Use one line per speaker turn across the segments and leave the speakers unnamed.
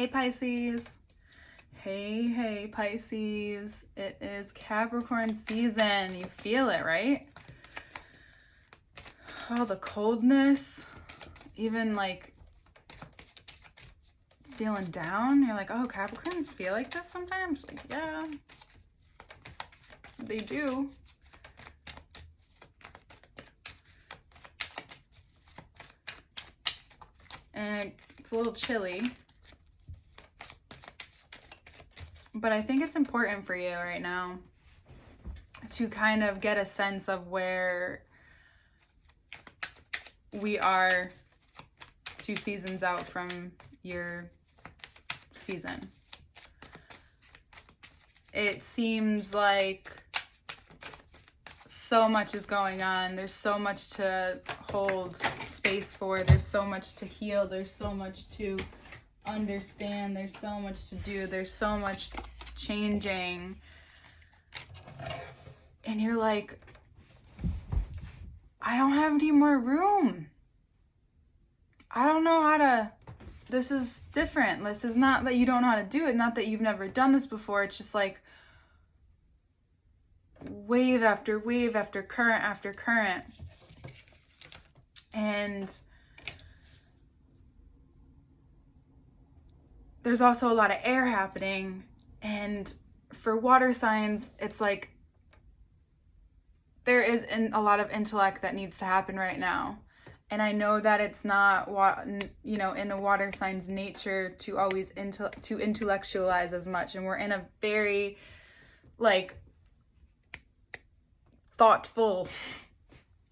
Hey Pisces. Hey Pisces. It is Capricorn season. You feel it, right? Oh, the coldness. Even like feeling down. You're like, oh, Capricorns feel like this sometimes? Like, yeah, they do. And it's a little chilly. But I think it's important for you right now to kind of get a sense of where we are 2 seasons out from your season. It seems like so much is going on. There's so much to hold space for. There's so much to heal. There's so much to understand. There's so much to do. There's so much changing. And you're like, I don't have any more room. I don't know how to, this is different. This is not that you don't know how to do it, not that you've never done this before. It's just like wave after wave after current. And there's also a lot of air happening. And for water signs, it's like there is a lot of intellect that needs to happen right now. And I know that it's not, in the water sign's nature to always to intellectualize as much. And we're in a very, thoughtful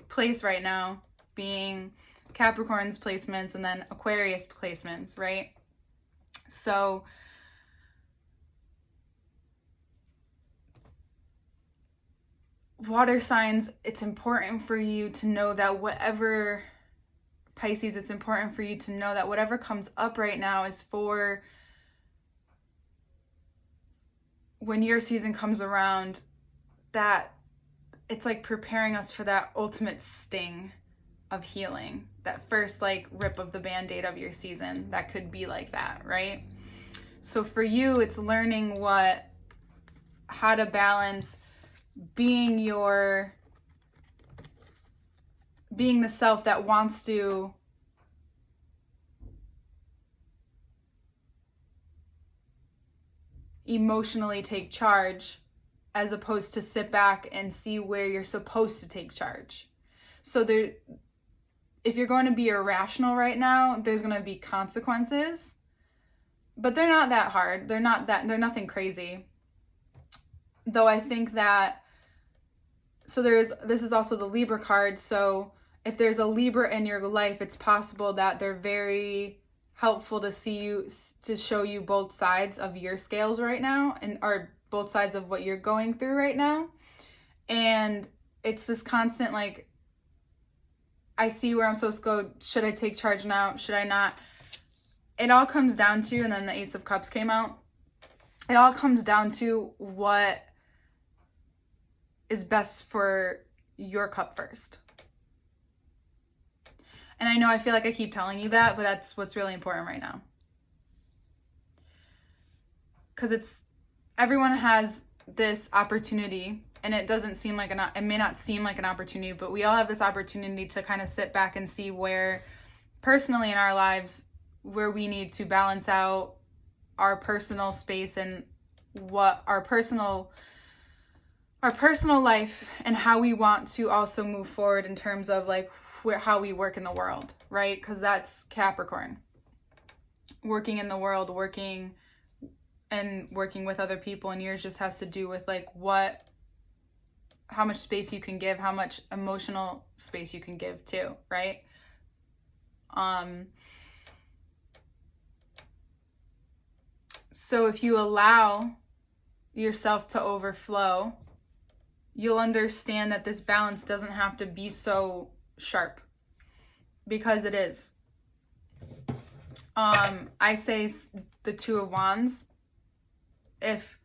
place right now, being Capricorn's placements and then Aquarius placements, right? So water signs, it's important for you to know that whatever, Pisces, it's important for you to know that whatever comes up right now is for when your season comes around, that it's like preparing us for that ultimate sting of healing, that first rip of the band-aid of your season. That could be like that, right? So for you, it's learning how to balance being the self that wants to emotionally take charge, as opposed to sit back and see where you're supposed to take charge. So if you're going to be irrational right now, there's going to be consequences, but they're not that hard. They're nothing crazy. Though I think that, this is also the Libra card. So if there's a Libra in your life, it's possible that they're very helpful to show you both sides of your scales right now, or both sides of what you're going through right now. And it's this constant, I see where I'm supposed to go. Should I take charge now? Should I not? It all comes down to, and then the Ace of Cups came out. It all comes down to what is best for your cup first. And I know I feel like I keep telling you that, but that's what's really important right now. Because everyone has this opportunity, and it may not seem like an opportunity, but we all have this opportunity to kind of sit back and see where, personally in our lives, where we need to balance out our personal space and what our personal life, and how we want to also move forward in terms of how we work in the world, right? Because that's Capricorn. Working in the world, working with other people, and yours just has to do with how much space you can give, how much emotional space you can give too, right? So if you allow yourself to overflow, you'll understand that this balance doesn't have to be so sharp, because it is. I say the Two of Wands. If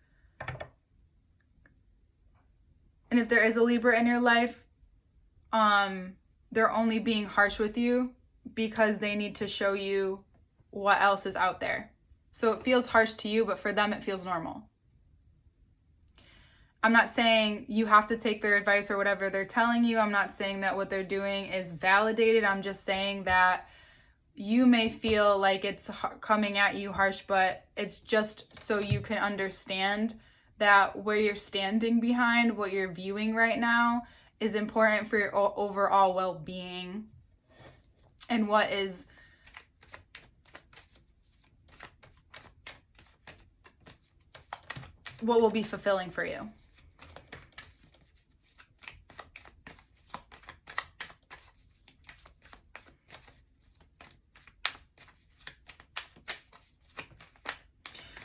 there is a Libra in your life, they're only being harsh with you because they need to show you what else is out there. So it feels harsh to you, but for them it feels normal. I'm not saying you have to take their advice or whatever they're telling you. I'm not saying that what they're doing is validated. I'm just saying that you may feel like it's coming at you harsh, but it's just so you can understand that where you're standing behind, what you're viewing right now, is important for your overall well-being and what will be fulfilling for you.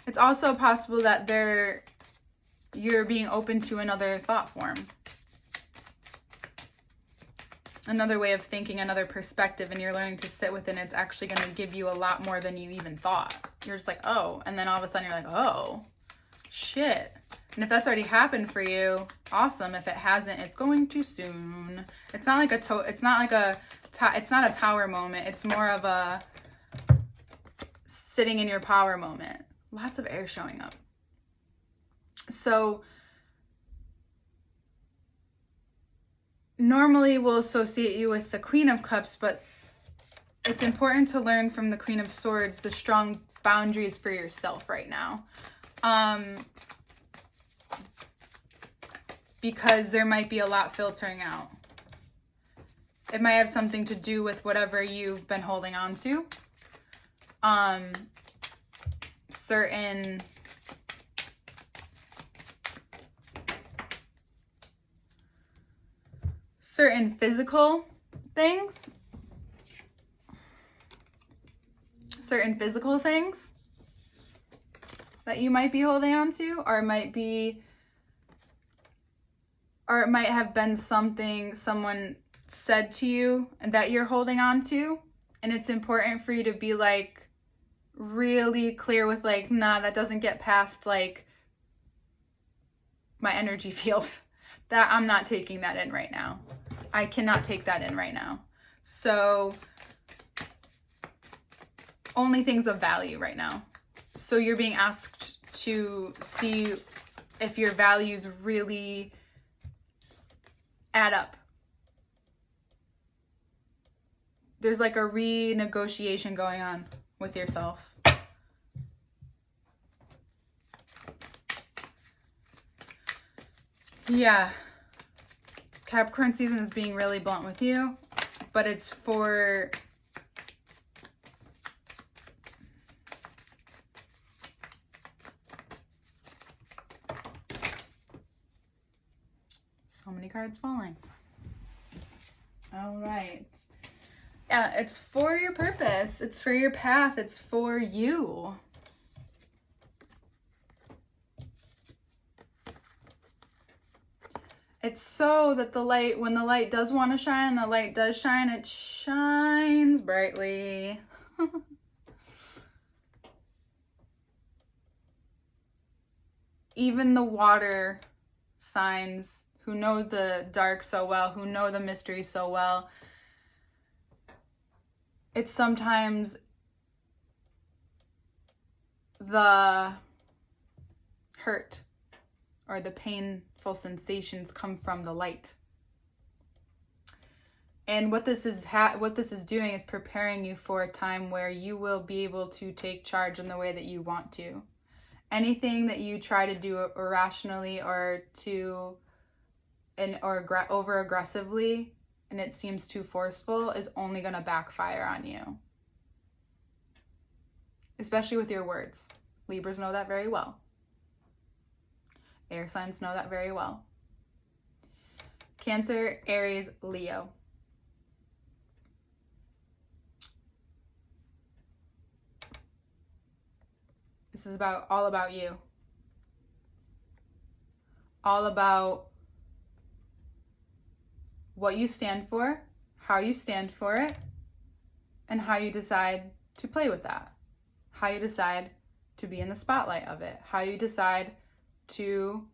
It's also possible that you're being open to another thought form, another way of thinking, another perspective, and you're learning to sit within. It's actually going to give you a lot more than you even thought. You're just like, oh, and then all of a sudden you're like, oh, shit. And if that's already happened for you, awesome. If it hasn't, it's going to soon. It's not like it's not a tower moment. It's more of a sitting in your power moment. Lots of air showing up. So normally we'll associate you with the Queen of Cups, but it's important to learn from the Queen of Swords the strong boundaries for yourself right now. Because there might be a lot filtering out. It might have something to do with whatever you've been holding on to. Certain physical things. Certain physical things that you might be holding on to, or it might have been something someone said to you that you're holding on to. And it's important for you to be like really clear with like, nah, that doesn't get past like my energy field. That I'm not taking that in right now. I cannot take that in right now. So only things of value right now. So you're being asked to see if your values really add up. There's like a renegotiation going on with yourself. Yeah. Capricorn season is being really blunt with you, but it's for so many cards falling. All right. Yeah, it's for your purpose. It's for your path. It's for you. It's so that the light, when the light does want to shine, the light does shine, it shines brightly. Even the water signs who know the dark so well, who know the mystery so well, it's sometimes the hurt or the painful sensations come from the light. And what this is doing is preparing you for a time where you will be able to take charge in the way that you want to. Anything that you try to do irrationally or over aggressively, and it seems too forceful, is only going to backfire on you. Especially with your words. Libras know that very well. Air signs know that very well. Cancer, Aries, Leo. This is all about you. All about what you stand for, how you stand for it, and how you decide to play with that. How you decide to be in the spotlight of it. How you decide to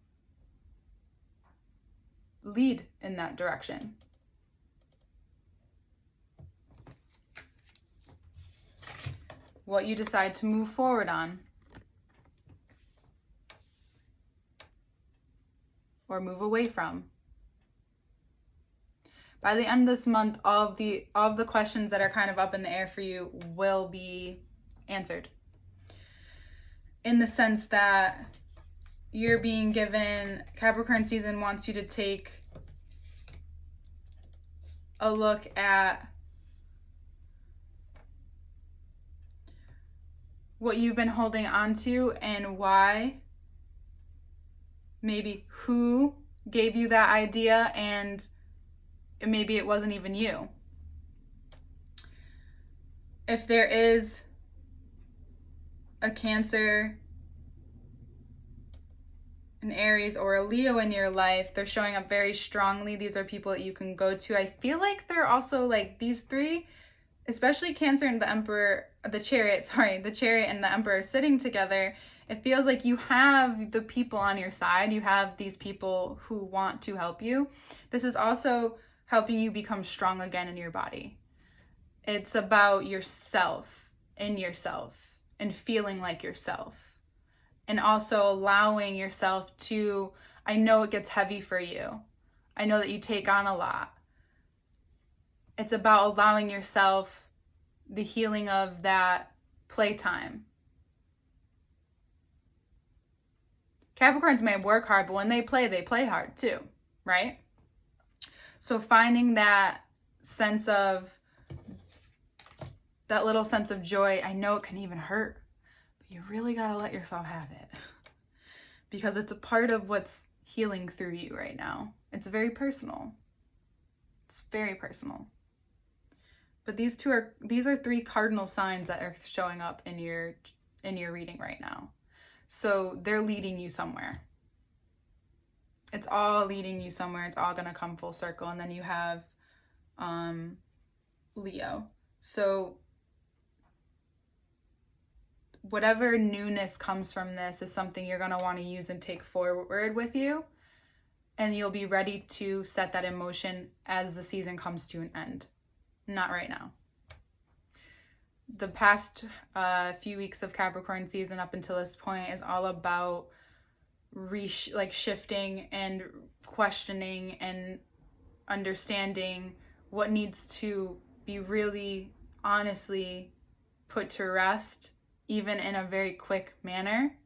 lead in that direction. what you decide to move forward on or move away from. By the end of this month, all of the questions that are kind of up in the air for you will be answered. In the sense that you're being given, Capricorn season wants you to take a look at what you've been holding on to and why, maybe who gave you that idea, and maybe it wasn't even you. If there is a Cancer, an Aries, or a Leo in your life, they're showing up very strongly. These are people that you can go to. I feel like they're also like these three, especially Cancer and the Emperor, the Chariot and the Emperor sitting together. It feels like you have the people on your side. You have these people who want to help you. This is also helping you become strong again in your body. It's about yourself, in yourself, and feeling like yourself. And also allowing yourself to, I know it gets heavy for you. I know that you take on a lot. It's about allowing yourself the healing of that playtime. Capricorns may work hard, but when they play hard too, right? So finding that little sense of joy, I know it can even hurt, but you really got to let yourself have it because it's a part of what's healing through you right now. It's very personal. It's very personal. But these are three cardinal signs that are showing up in your reading right now. So they're leading you somewhere. It's all leading you somewhere. It's all going to come full circle. And then you have Leo. So whatever newness comes from this is something you're going to want to use and take forward with you. And you'll be ready to set that in motion as the season comes to an end. Not right now. The past few weeks of Capricorn season up until this point is all about shifting and questioning and understanding what needs to be really honestly put to rest, even in a very quick manner,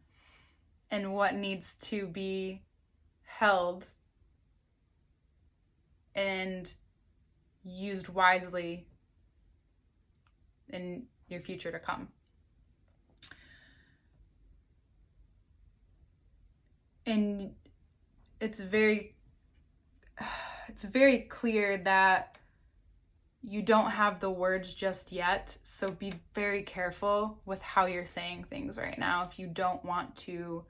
and what needs to be held and used wisely in your future to come. And it's very clear that you don't have the words just yet, so be very careful with how you're saying things right now if you want to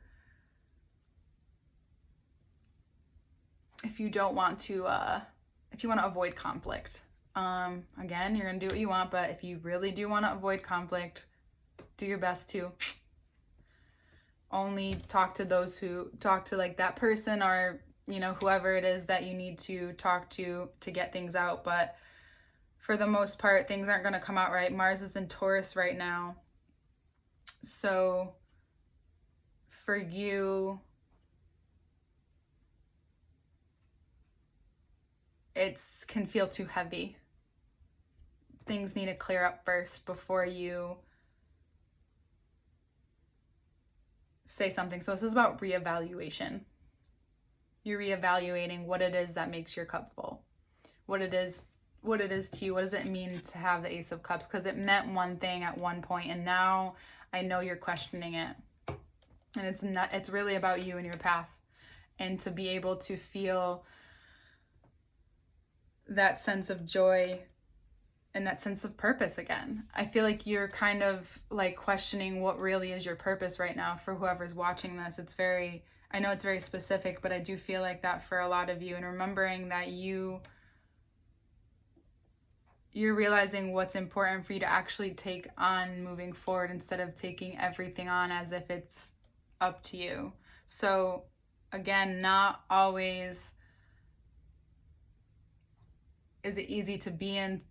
avoid conflict. Again, you're gonna do what you want, but if you really do want to avoid conflict, do your best to only talk to that person or, whoever it is that you need to talk to get things out. But for the most part, things aren't going to come out right. Mars is in Taurus right now. So for you, it can feel too heavy. Things need to clear up first before you say something. So this is about reevaluation. You're reevaluating what it is that makes your cup full. What it is to you. What does it mean to have the Ace of Cups? Because it meant one thing at one point, and now I know you're questioning it. And it's really about you and your path. And to be able to feel that sense of joy and that sense of purpose again. I feel like you're kind of like questioning what really is your purpose right now for whoever's watching this. I know it's very specific, but I do feel like that for a lot of you. And remembering that you're realizing what's important for you to actually take on moving forward instead of taking everything on as if it's up to you. So again, not always is it easy to be in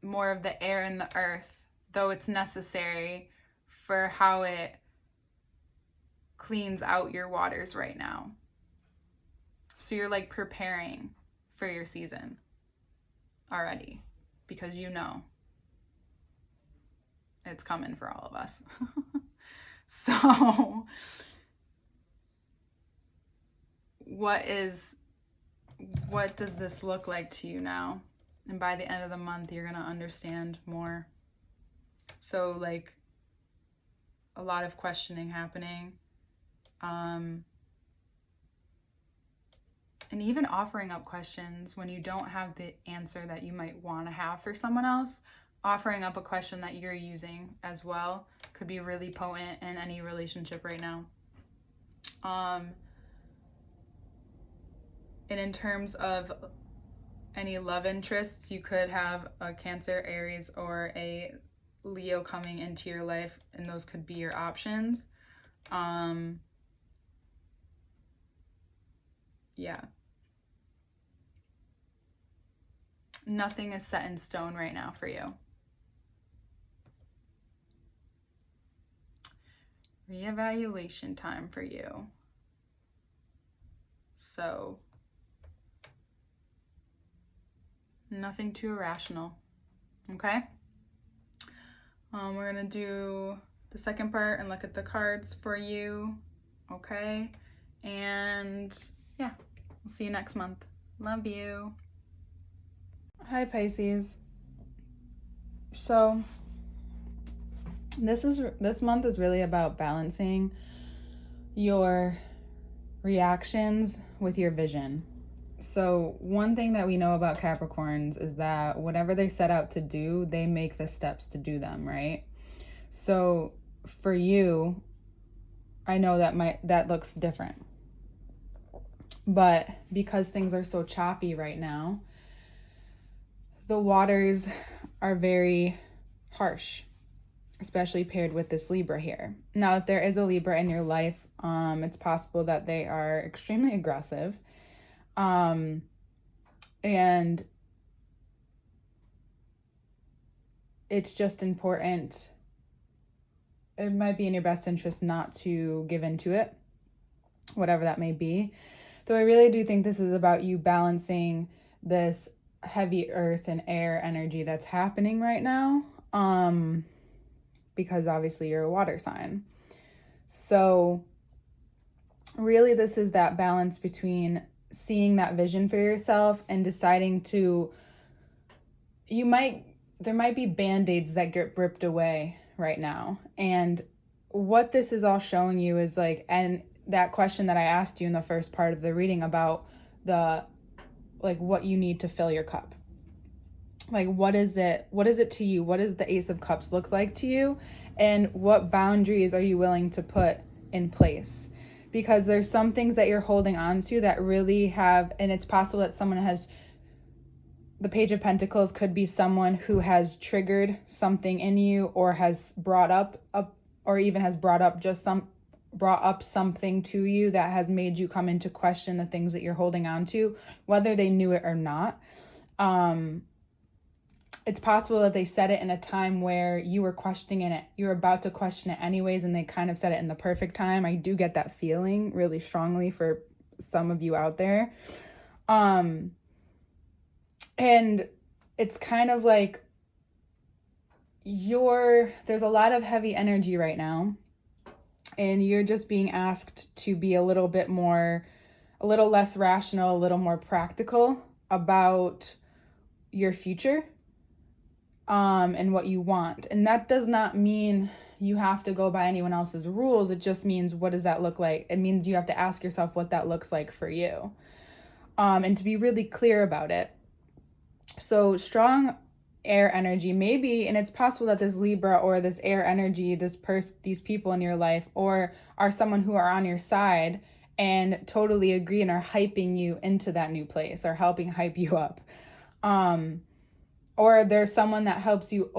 more of the air and the earth, though it's necessary for how it cleans out your waters right now. So you're like preparing for your season already because you know it's coming for all of us. So what does this look like to you now? And by the end of the month, you're going to understand more. So like a lot of questioning happening. And even offering up questions when you don't have the answer that you might want to have for someone else. Offering up a question that you're using as well could be really potent in any relationship right now. And in terms of any love interests, you could have a Cancer, Aries, or a Leo coming into your life, and those could be your options. Yeah. Nothing is set in stone right now for you. Reevaluation time for you. So, nothing too irrational. Okay? We're going to do the second part and look at the cards for you. Okay? And yeah, we'll see you next month. Love you. Hi, Pisces. So this month is really about balancing your reactions with your vision. So one thing that we know about Capricorns is that whatever they set out to do, they make the steps to do them, right? So for you, I know that looks different. But because things are so choppy right now, the waters are very harsh, especially paired with this Libra here. Now, if there is a Libra in your life, it's possible that they are extremely aggressive. And it's just important. It might be in your best interest not to give into it, whatever that may be. Though I really do think this is about you balancing this heavy earth and air energy that's happening right now. Because obviously you're a water sign. So really this is that balance between seeing that vision for yourself and deciding there might be band-aids that get ripped away right now. And what this is all showing you is like, and that question that I asked you in the first part of the reading about what you need to fill your cup. Like, what is it to you? What does the Ace of Cups look like to you? And what boundaries are you willing to put in place? Because there's some things that you're holding on to that really have, and it's possible that someone has, the Page of Pentacles could be someone who has triggered something in you or has brought up something to you that has made you come into question the things that you're holding on to, whether they knew it or not. It's possible that they said it in a time where you were questioning it. You were about to question it anyways, and they kind of said it in the perfect time. I do get that feeling really strongly for some of you out there. And it's kind of like there's a lot of heavy energy right now, and you're just being asked to be a little less rational, a little more practical about your future. And what you want. And that does not mean you have to go by anyone else's rules. It just means, what does that look like? It means you have to ask yourself what that looks like for you. And to be really clear about it. So strong air energy, maybe, and it's possible that this Libra or this air energy, these people in your life, or are someone who are on your side and totally agree and are hyping you into that new place or helping hype you up. Or there's someone that helps you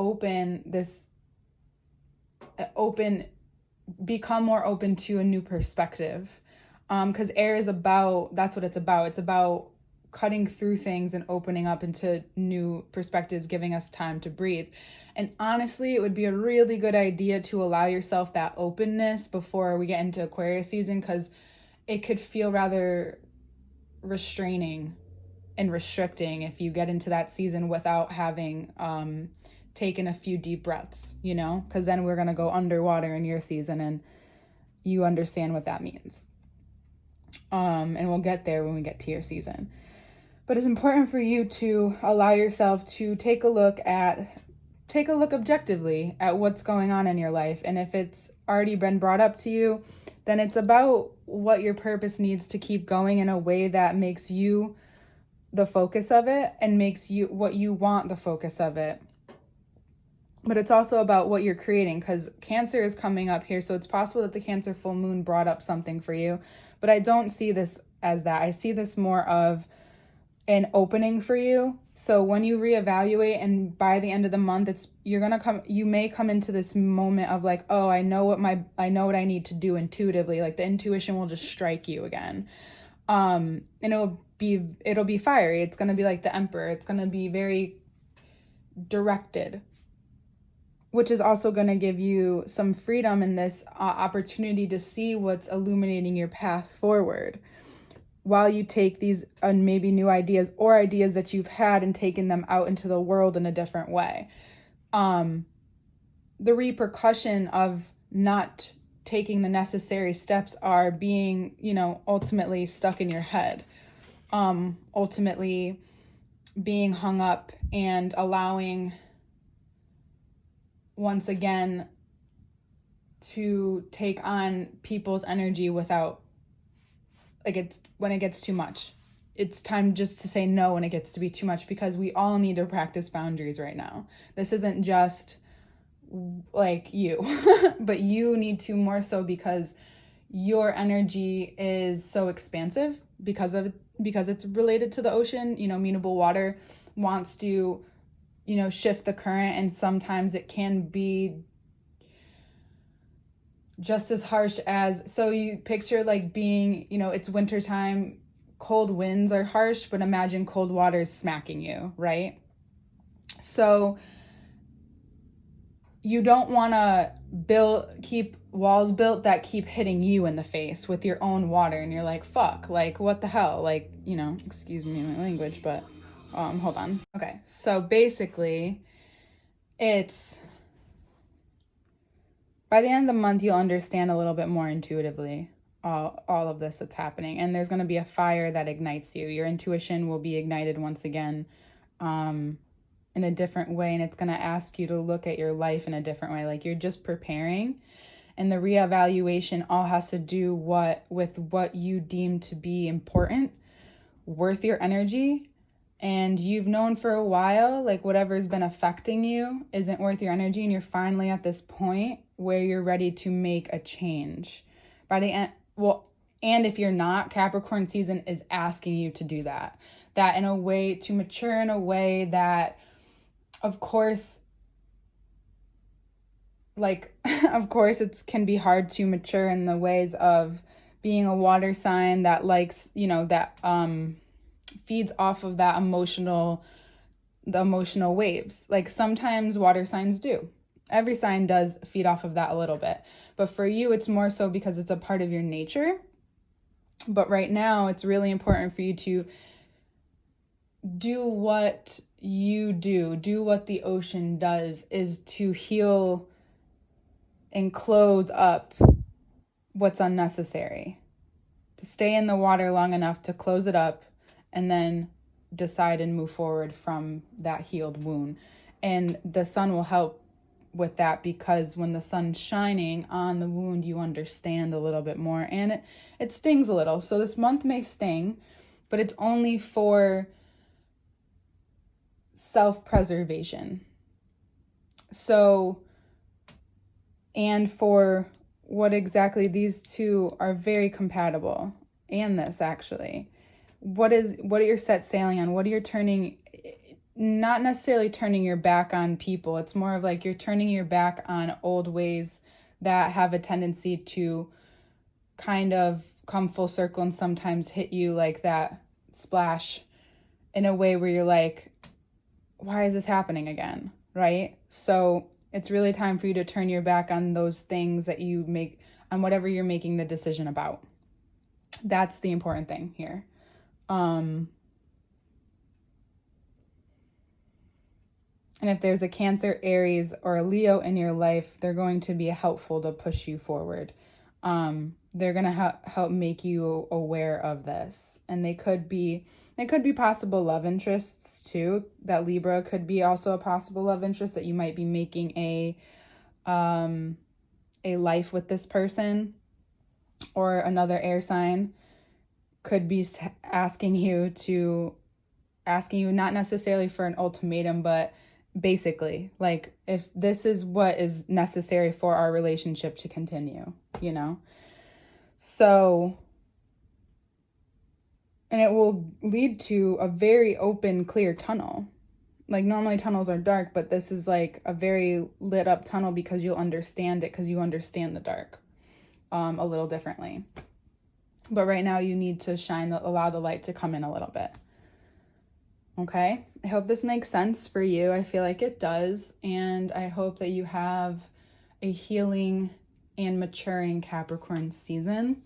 become more open to a new perspective. Because air is that's what it's about. It's about cutting through things and opening up into new perspectives, giving us time to breathe. And honestly, it would be a really good idea to allow yourself that openness before we get into Aquarius season, because it could feel rather restraining and restricting if you get into that season without having taken a few deep breaths, you know, because then we're going to go underwater in your season, and you understand what that means. And we'll get there when we get to your season. But it's important for you to allow yourself to take a look objectively at what's going on in your life. And if it's already been brought up to you, then it's about what your purpose needs to keep going in a way that makes you the focus of it and makes you what you want the focus of it. But it's also about what you're creating, because Cancer is coming up here. So it's possible that the Cancer full moon brought up something for you. But I don't see this as that. I see this more of an opening for you. So when you reevaluate, and by the end of the month, you may come into this moment of like, oh, I know what I need to do intuitively. Like the intuition will just strike you again. And it'll be fiery. It's going to be like the Emperor. It's going to be very directed, which is also going to give you some freedom in this opportunity to see what's illuminating your path forward, while you take these maybe new ideas or ideas that you've had and taken them out into the world in a different way. The repercussion of not taking the necessary steps are being, ultimately stuck in your head, ultimately being hung up and allowing, once again, to take on people's energy without, it's when it gets too much. It's time just to say no when it gets to be too much, because we all need to practice boundaries right now. This isn't just like you, but you need to more so, because your energy is so expansive because it's related to the ocean. Mutable water wants to, shift the current, and sometimes it can be just as harsh as, so you picture like being, it's wintertime, cold winds are harsh, but imagine cold water smacking you, right? So you don't want to keep walls built that keep hitting you in the face with your own water, and you're like, fuck, like what the hell, like, excuse me my language, but hold on. Okay, so basically it's, by the end of the month, you'll understand a little bit more intuitively all of this that's happening. And there's going to be a fire that ignites you. Your intuition will be ignited once again in a different way. And it's going to ask you to look at your life in a different way. Like you're just preparing. And the reevaluation all has to do with what you deem to be important, worth your energy. And you've known for a while, like whatever's been affecting you isn't worth your energy. And you're finally at this point where you're ready to make a change. By the end, and if you're not, Capricorn season is asking you to do that in a way, to mature in a way that, of course, it can be hard to mature in the ways of being a water sign that likes, that feeds off of the emotional waves. Like sometimes water signs do. Every sign does feed off of that a little bit. But for you, it's more so because it's a part of your nature. But right now, it's really important for you to do what you do what the ocean does, is to heal and close up what's unnecessary. To stay in the water long enough to close it up and then decide and move forward from that healed wound. And the sun will help with that, because when the sun's shining on the wound, you understand a little bit more, and it stings a little. So this month may sting, but it's only for self-preservation. So, and for what exactly, these two are very compatible, and this actually. What are your set sailing on? What are you turning, not necessarily turning your back on people. It's more of like you're turning your back on old ways that have a tendency to kind of come full circle and sometimes hit you like that splash in a way where you're like, why is this happening again, right? So it's really time for you to turn your back on those things that you make, on whatever you're making the decision about. That's the important thing here. And if there's a Cancer, Aries, or a Leo in your life, they're going to be helpful to push you forward. They're going to help make you aware of this. And they could be possible love interests too. That Libra could be also a possible love interest, that you might be making a life with this person. Or another air sign could be asking you not necessarily for an ultimatum, but basically, like, if this is what is necessary for our relationship to continue, you know? So, and it will lead to a very open, clear tunnel. Like, normally tunnels are dark, but this is like a very lit up tunnel because you'll understand it, because you understand the dark a little differently. But right now you need to allow the light to come in a little bit. Okay, I hope this makes sense for you. I feel like it does. And I hope that you have a healing and maturing Capricorn season.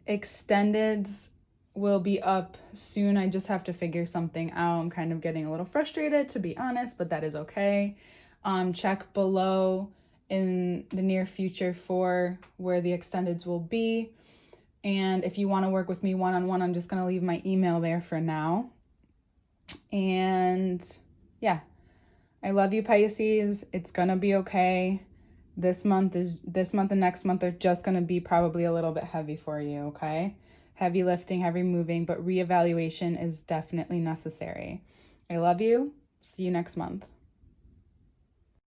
Extendeds will be up soon. I just have to figure something out. I'm kind of getting a little frustrated, to be honest, but that is okay. Check below in the near future for where the extendeds will be. And if you want to work with me one-on-one, I'm just going to leave my email there for now. And yeah, I love you, Pisces. It's going to be okay. This month and next month are just going to be probably a little bit heavy for you, okay? Heavy lifting, heavy moving, but reevaluation is definitely necessary. I love you. See you next month.